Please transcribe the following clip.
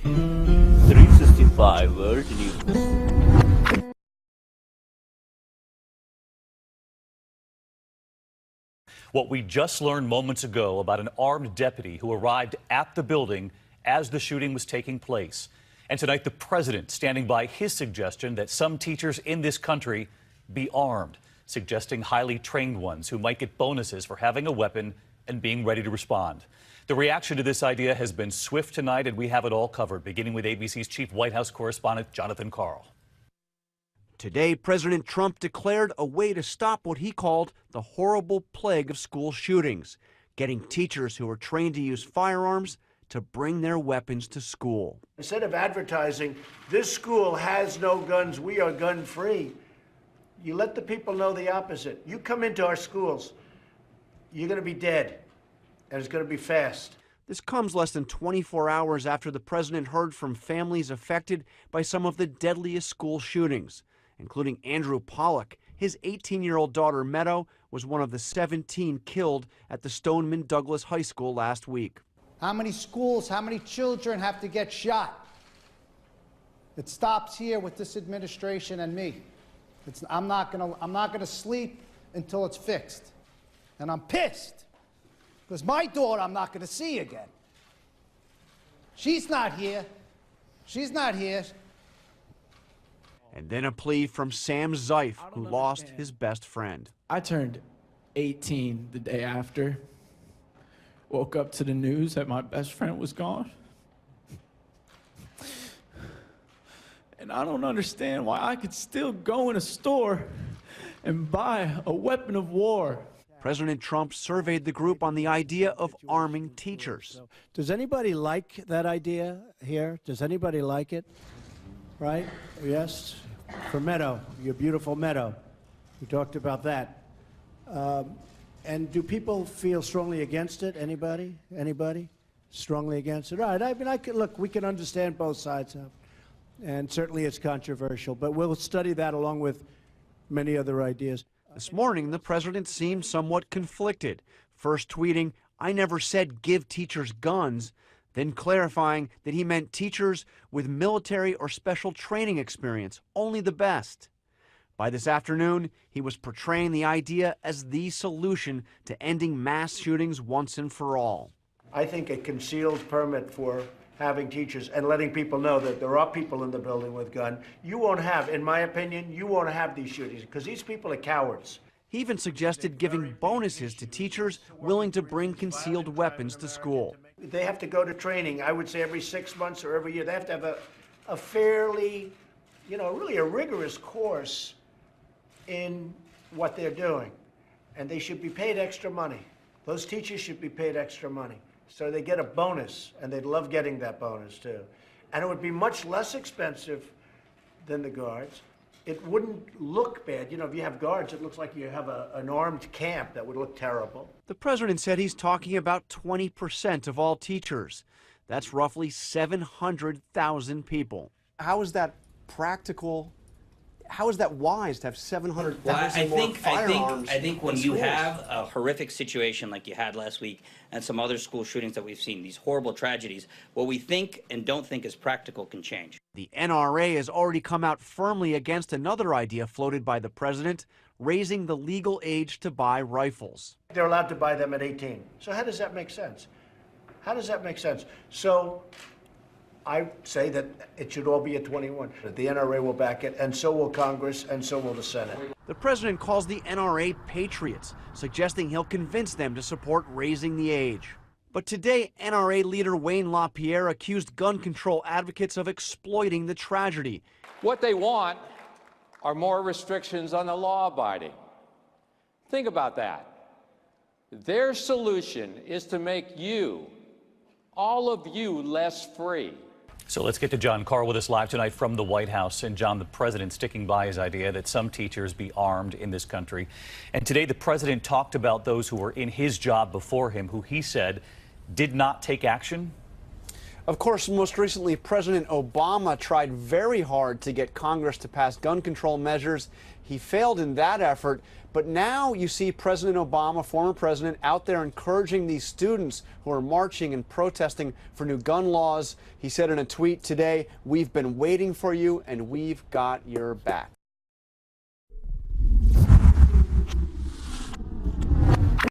365 World News. What we just learned moments ago about an armed deputy who arrived at the building as the shooting was taking place. And tonight, the president standing by his suggestion that some teachers in this country be armed, suggesting highly trained ones who might get bonuses for having a weapon and being ready to respond. The reaction to this idea has been swift tonight, and we have it all covered, beginning with ABC's chief White House correspondent, Jonathan Karl. Today, President Trump declared a way to stop what he called the horrible plague of school shootings, getting teachers who are trained to use firearms to bring their weapons to school. Instead of advertising, this school has no guns, we are gun-free, you let the people know the opposite. You come into our schools, you're going to be dead, and it's going to be fast. This comes less than 24 hours after the president heard from families affected by some of the deadliest school shootings, including Andrew Pollock. His 18-year-old daughter, Meadow, was one of the 17 killed at the Stoneman Douglas High School last week. How many schools, how many children have to get shot? It stops here with this administration and me. I'm not gonna sleep until it's fixed. And I'm pissed, because my daughter I'm not gonna see again. She's not here. She's not here. And then a plea from Sam Zeif, who lost his best friend. I turned 18 the day after. Woke up to the news that my best friend was gone. And I don't understand why I could still go in a store and buy a weapon of war. President Trump surveyed the group on the idea of arming teachers. Does anybody like that idea here? Does anybody like it? Right? Yes? For Meadow, your beautiful Meadow. We talked about that. And do people feel strongly against it? Anybody? Anybody? Strongly against it? All right. I mean, look, we can understand both sides of it. And certainly it's controversial, but we'll study that along with many other ideas. This morning, the president seemed somewhat conflicted, first tweeting, "I never said give teachers guns," then clarifying that he meant teachers with military or special training experience, only the best. By this afternoon, he was portraying the idea as the solution to ending mass shootings once and for all. I think a concealed permit for having teachers and letting people know that there are people in the building with guns, you won't have, in my opinion, you won't have these shootings, because these people are cowards. He even suggested giving bonuses to teachers willing to bring concealed weapons to school. They have to go to training, I would say every 6 months or every year. They have to have a fairly, really a rigorous course in what they're doing. And they should be paid extra money. Those teachers should be paid extra money. So they get a bonus, and they'd love getting that bonus too. And it would be much less expensive than the guards. It wouldn't look bad. If you have guards, it looks like you have an armed camp. That would look terrible. The president said he's talking about 20% of all teachers. That's roughly 700,000 people. How is that practical? How is that wise to have 700,000 more firearms? I think when you have a horrific situation like you had last week and some other school shootings that we've seen, these horrible tragedies, what we think and don't think is practical can change. The NRA has already come out firmly against another idea floated by the president, raising the legal age to buy rifles. They're allowed to buy them at 18. So how does that make sense? How does that make sense? So I say that it should all be at 21. The NRA will back it, and so will Congress, and so will the Senate. The president calls the NRA patriots, suggesting he'll convince them to support raising the age. But today, NRA leader Wayne LaPierre accused gun control advocates of exploiting the tragedy. What they want are more restrictions on the law-abiding. Think about that. Their solution is to make you, all of you, less free. So let's get to John Karl with us live tonight from the White House. And John, the president sticking by his idea that some teachers be armed in this country. And today the president talked about those who were in his job before him, who he said did not take action. Of course, most recently, President Obama tried very hard to get Congress to pass gun control measures. He failed in that effort. But now you see President Obama, former president, out there encouraging these students who are marching and protesting for new gun laws. He said in a tweet today, "We've been waiting for you and we've got your back."